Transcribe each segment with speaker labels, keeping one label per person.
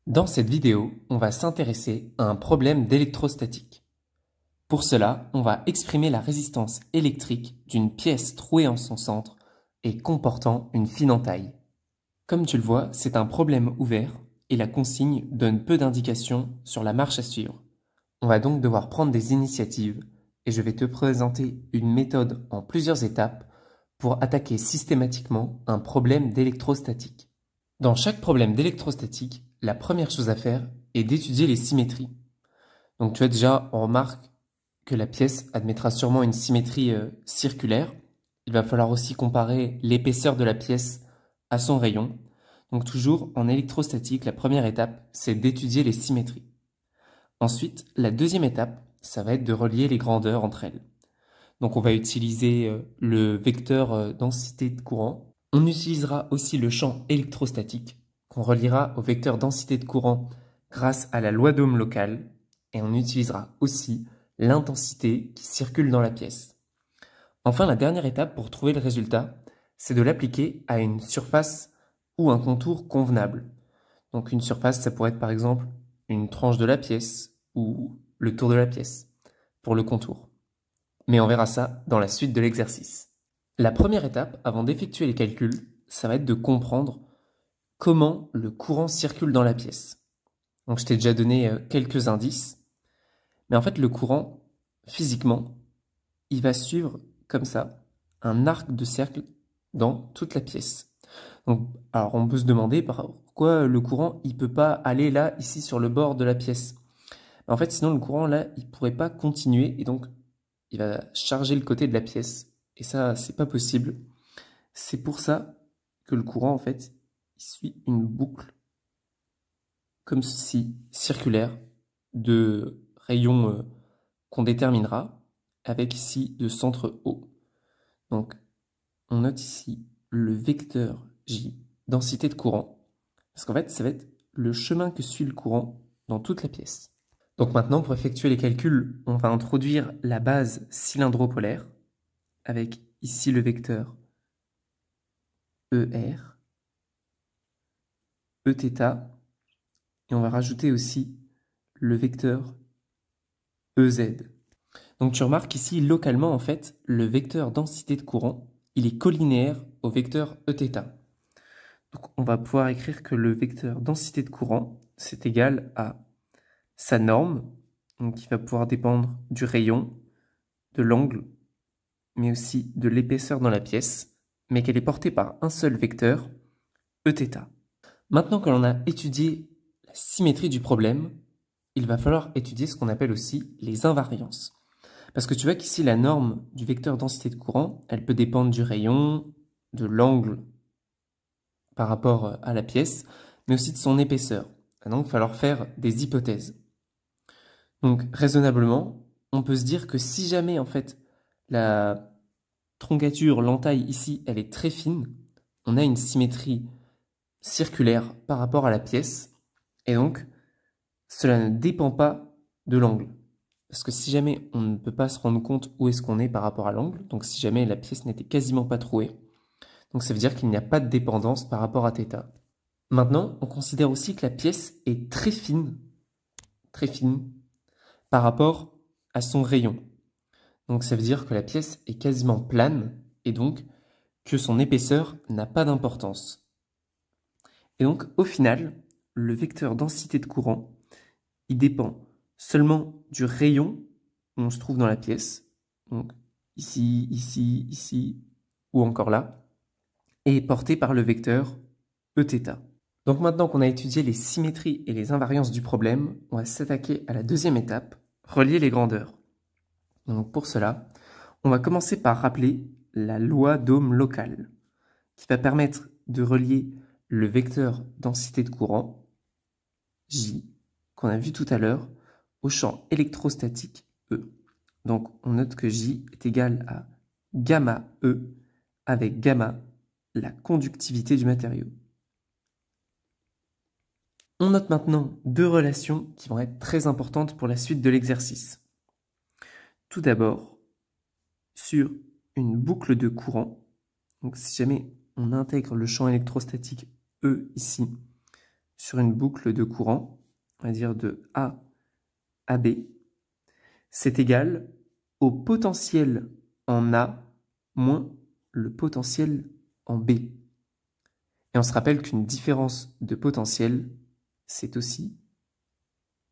Speaker 1: Dans cette vidéo, on va s'intéresser à un problème d'électrostatique. Pour cela, on va exprimer la résistance électrique d'une pièce trouée en son centre et comportant une fine entaille. Comme tu le vois, c'est un problème ouvert et la consigne donne peu d'indications sur la marche à suivre. On va donc devoir prendre des initiatives et je vais te présenter une méthode en plusieurs étapes pour attaquer systématiquement un problème d'électrostatique. Dans chaque problème d'électrostatique, la première chose à faire est d'étudier les symétries. Donc tu vois déjà, on remarque que la pièce admettra sûrement une symétrie circulaire. Il va falloir aussi comparer l'épaisseur de la pièce à son rayon. Donc toujours en électrostatique, la première étape, c'est d'étudier les symétries. Ensuite, la deuxième étape, ça va être de relier les grandeurs entre elles. Donc on va utiliser le vecteur densité de courant. On utilisera aussi le champ électrostatique qu'on reliera au vecteur densité de courant grâce à la loi d'Ohm locale et on utilisera aussi l'intensité qui circule dans la pièce. Enfin, la dernière étape pour trouver le résultat, c'est de l'appliquer à une surface ou un contour convenable. Donc une surface, ça pourrait être par exemple une tranche de la pièce ou le tour de la pièce pour le contour. Mais on verra ça dans la suite de l'exercice. La première étape, avant d'effectuer les calculs, ça va être de comprendre comment le courant circule dans la pièce. Donc je t'ai déjà donné quelques indices, mais en fait le courant, physiquement, il va suivre comme ça un arc de cercle dans toute la pièce. Donc, alors on peut se demander pourquoi le courant il peut pas aller là, ici sur le bord de la pièce. En fait sinon le courant là il pourrait pas continuer et donc il va charger le côté de la pièce. Et ça, c'est pas possible. C'est pour ça que le courant, en fait, il suit une boucle comme ceci, circulaire, de rayons qu'on déterminera, avec ici de centre O. Donc, on note ici le vecteur J, densité de courant, parce qu'en fait, ça va être le chemin que suit le courant dans toute la pièce. Donc maintenant, pour effectuer les calculs, on va introduire la base cylindropolaire, avec ici le vecteur ER, Eθ, et on va rajouter aussi le vecteur EZ. Donc tu remarques ici, localement, en fait, le vecteur densité de courant, il est collinéaire au vecteur Eθ. Donc on va pouvoir écrire que le vecteur densité de courant, c'est égal à sa norme, donc qui va pouvoir dépendre du rayon, de l'angle, mais aussi de l'épaisseur dans la pièce, mais qu'elle est portée par un seul vecteur, Eθ. Maintenant que l'on a étudié la symétrie du problème, il va falloir étudier ce qu'on appelle aussi les invariances. Parce que tu vois qu'ici, la norme du vecteur densité de courant, elle peut dépendre du rayon, de l'angle par rapport à la pièce, mais aussi de son épaisseur. Et donc, il va falloir faire des hypothèses. Donc, raisonnablement, on peut se dire que si jamais, en fait, la troncature, l'entaille ici, elle est très fine, on a une symétrie circulaire par rapport à la pièce, et donc, cela ne dépend pas de l'angle. Parce que si jamais on ne peut pas se rendre compte où est-ce qu'on est par rapport à l'angle, donc si jamais la pièce n'était quasiment pas trouée, donc ça veut dire qu'il n'y a pas de dépendance par rapport à θ. Maintenant, on considère aussi que la pièce est très fine par rapport à son rayon. Donc ça veut dire que la pièce est quasiment plane et donc que son épaisseur n'a pas d'importance. Et donc au final, le vecteur densité de courant, il dépend seulement du rayon où on se trouve dans la pièce, donc ici, ici, ici, ou encore là, et est porté par le vecteur Eθ. Donc maintenant qu'on a étudié les symétries et les invariances du problème, on va s'attaquer à la deuxième étape, relier les grandeurs. Donc pour cela, on va commencer par rappeler la loi d'Ohm locale, qui va permettre de relier le vecteur densité de courant, J, qu'on a vu tout à l'heure, au champ électrostatique E. Donc on note que J est égal à gamma E avec gamma, la conductivité du matériau. On note maintenant deux relations qui vont être très importantes pour la suite de l'exercice. Tout d'abord, sur une boucle de courant, donc si jamais on intègre le champ électrostatique E ici, sur une boucle de courant, on va dire de A à B, c'est égal au potentiel en A moins le potentiel en B. Et on se rappelle qu'une différence de potentiel, c'est aussi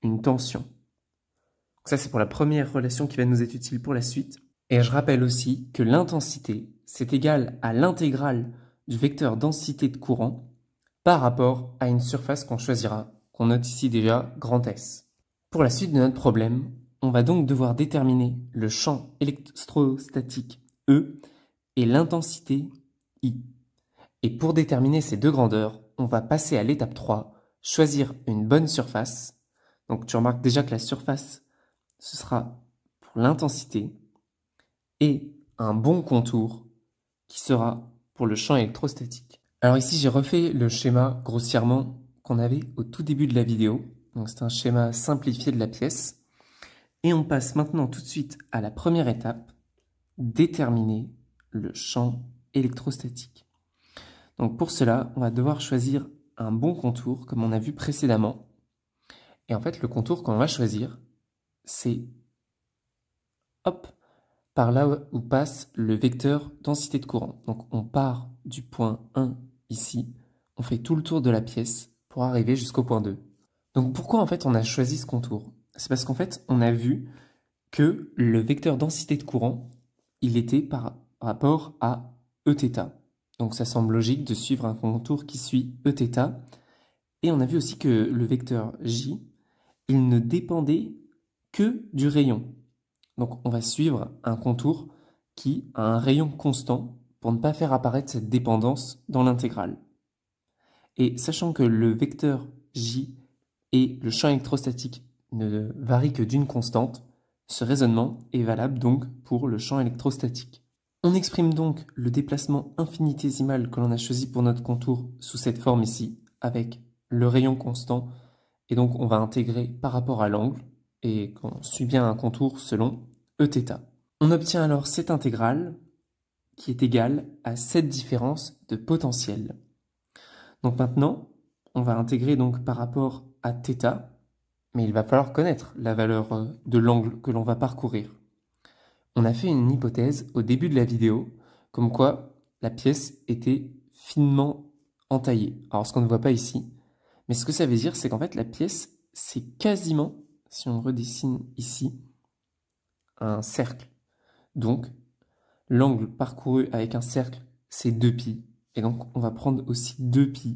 Speaker 1: une tension. Donc ça, c'est pour la première relation qui va nous être utile pour la suite. Et je rappelle aussi que l'intensité, c'est égal à l'intégrale du vecteur densité de courant par rapport à une surface qu'on choisira, qu'on note ici déjà grand S. Pour la suite de notre problème, on va donc devoir déterminer le champ électrostatique E et l'intensité I. Et pour déterminer ces deux grandeurs, on va passer à l'étape 3, choisir une bonne surface. Donc tu remarques déjà que la surface, ce sera pour l'intensité, et un bon contour qui sera pour le champ électrostatique. Alors ici, j'ai refait le schéma grossièrement qu'on avait au tout début de la vidéo. Donc c'est un schéma simplifié de la pièce. Et on passe maintenant tout de suite à la première étape, déterminer le champ électrostatique. Donc pour cela, on va devoir choisir un bon contour, comme on a vu précédemment. Et en fait, le contour qu'on va choisir, c'est hop, par là où passe le vecteur densité de courant. Donc on part du point 1 ici, on fait tout le tour de la pièce pour arriver jusqu'au point 2. Donc pourquoi en fait on a choisi ce contour? C'est parce qu'en fait on a vu que le vecteur densité de courant, il était par rapport à Eθ. Donc ça semble logique de suivre un contour qui suit Eθ. Et on a vu aussi que le vecteur J, il ne dépendait que du rayon. Donc on va suivre un contour qui a un rayon constant pour ne pas faire apparaître cette dépendance dans l'intégrale. Et sachant que le vecteur J et le champ électrostatique ne varient que d'une constante, ce raisonnement est valable donc pour le champ électrostatique. On exprime donc le déplacement infinitésimal que l'on a choisi pour notre contour sous cette forme ici, avec le rayon constant, et donc on va intégrer par rapport à l'angle, et on suit bien un contour selon Eθ. On obtient alors cette intégrale qui est égale à cette différence de potentiel. Donc maintenant, on va intégrer donc par rapport à θ, mais il va falloir connaître la valeur de l'angle que l'on va parcourir. On a fait une hypothèse au début de la vidéo, comme quoi la pièce était finement entaillée. Alors ce qu'on ne voit pas ici, mais ce que ça veut dire, c'est qu'en fait la pièce, c'est quasiment, si on redessine ici, un cercle. Donc, l'angle parcouru avec un cercle, c'est 2π. Et donc, on va prendre aussi 2π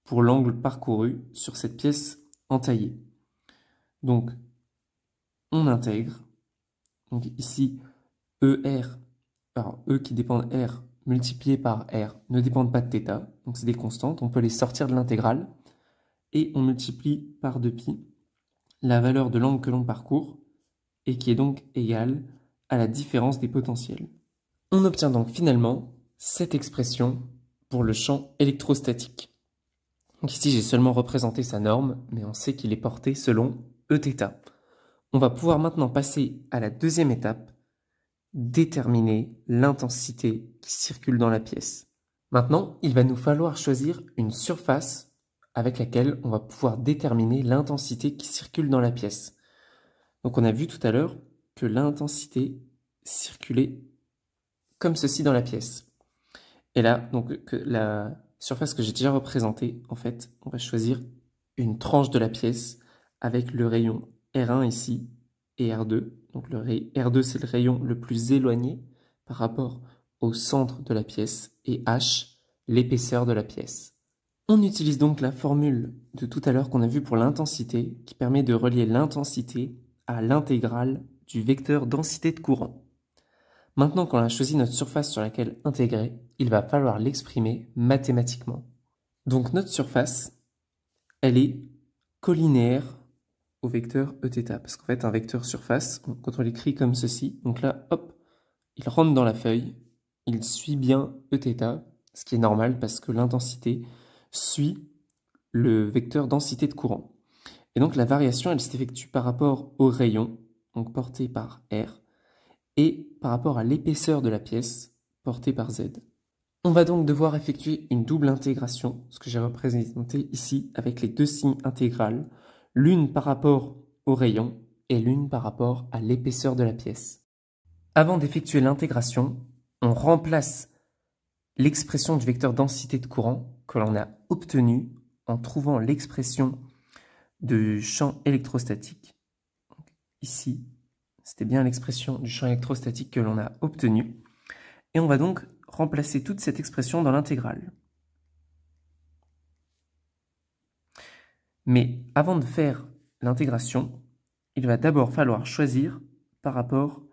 Speaker 1: pour l'angle parcouru sur cette pièce entaillée. Donc, on intègre. Donc ici, ER, alors E qui dépend de R multiplié par R ne dépendent pas de θ. Donc, c'est des constantes. On peut les sortir de l'intégrale. Et on multiplie par 2π la valeur de l'angle que l'on parcourt et qui est donc égale à la différence des potentiels. On obtient donc finalement cette expression pour le champ électrostatique. Donc ici, j'ai seulement représenté sa norme, mais on sait qu'il est porté selon Eθ. On va pouvoir maintenant passer à la deuxième étape, déterminer l'intensité qui circule dans la pièce. Maintenant, il va nous falloir choisir une surface avec laquelle on va pouvoir déterminer l'intensité qui circule dans la pièce. Donc on a vu tout à l'heure que l'intensité circulait comme ceci dans la pièce. Et là, donc la surface que j'ai déjà représentée, en fait, on va choisir une tranche de la pièce avec le rayon R1 ici et R2. Donc le R2, c'est le rayon le plus éloigné par rapport au centre de la pièce et H, l'épaisseur de la pièce. On utilise donc la formule de tout à l'heure qu'on a vue pour l'intensité qui permet de relier l'intensité à l'intégrale du vecteur densité de courant. Maintenant qu'on a choisi notre surface sur laquelle intégrer, il va falloir l'exprimer mathématiquement. Donc notre surface, elle est collinéaire au vecteur Eθ. Parce qu'en fait, un vecteur surface, quand on l'écrit comme ceci, donc là, hop, il rentre dans la feuille, il suit bien Eθ, ce qui est normal parce que l'intensité suit le vecteur densité de courant. Et donc la variation, elle s'effectue par rapport au rayon, donc porté par R, et par rapport à l'épaisseur de la pièce, portée par Z. On va donc devoir effectuer une double intégration, ce que j'ai représenté ici avec les deux signes intégrales, l'une par rapport au rayon et l'une par rapport à l'épaisseur de la pièce. Avant d'effectuer l'intégration, on remplace l'expression du vecteur densité de courant que l'on a obtenu en trouvant l'expression du champ électrostatique. Ici, c'était bien l'expression du champ électrostatique que l'on a obtenu. Et on va donc remplacer toute cette expression dans l'intégrale. Mais avant de faire l'intégration, il va d'abord falloir choisir par rapport.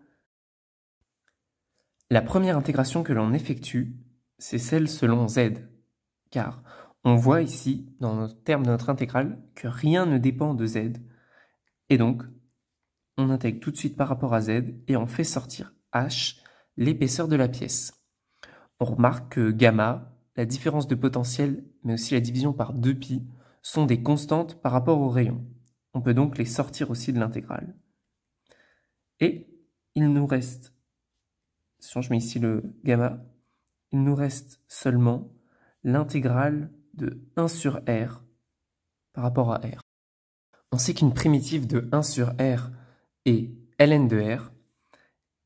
Speaker 1: La première intégration que l'on effectue, c'est celle selon z, car on voit ici, dans le terme de notre intégrale, que rien ne dépend de z, et donc on intègre tout de suite par rapport à z, et on fait sortir h, l'épaisseur de la pièce. On remarque que gamma, la différence de potentiel, mais aussi la division par 2π, sont des constantes par rapport au rayon. On peut donc les sortir aussi de l'intégrale. Et il nous reste, si je mets ici le gamma, il nous reste seulement l'intégrale de 1 sur r par rapport à r. On sait qu'une primitive de 1 sur r est ln de r,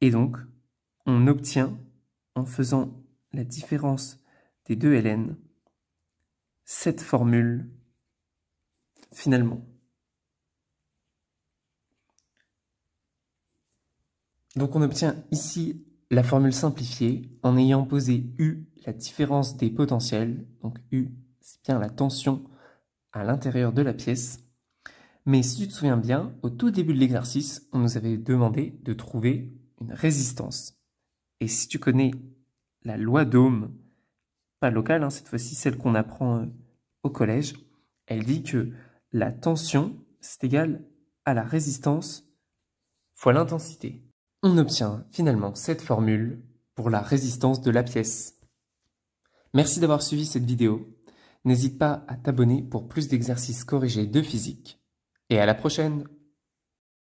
Speaker 1: et donc on obtient, en faisant la différence des deux ln, cette formule finalement. Donc on obtient ici la formule simplifiée en ayant posé U, la différence des potentiels, donc U c'est bien la tension à l'intérieur de la pièce. Mais si tu te souviens bien, au tout début de l'exercice, on nous avait demandé de trouver une résistance. Et si tu connais la loi d'Ohm, pas locale, cette fois-ci celle qu'on apprend au collège, elle dit que la tension, c'est égal à la résistance fois l'intensité. On obtient finalement cette formule pour la résistance de la pièce. Merci d'avoir suivi cette vidéo. N'hésite pas à t'abonner pour plus d'exercices corrigés de physique. Et à la prochaine!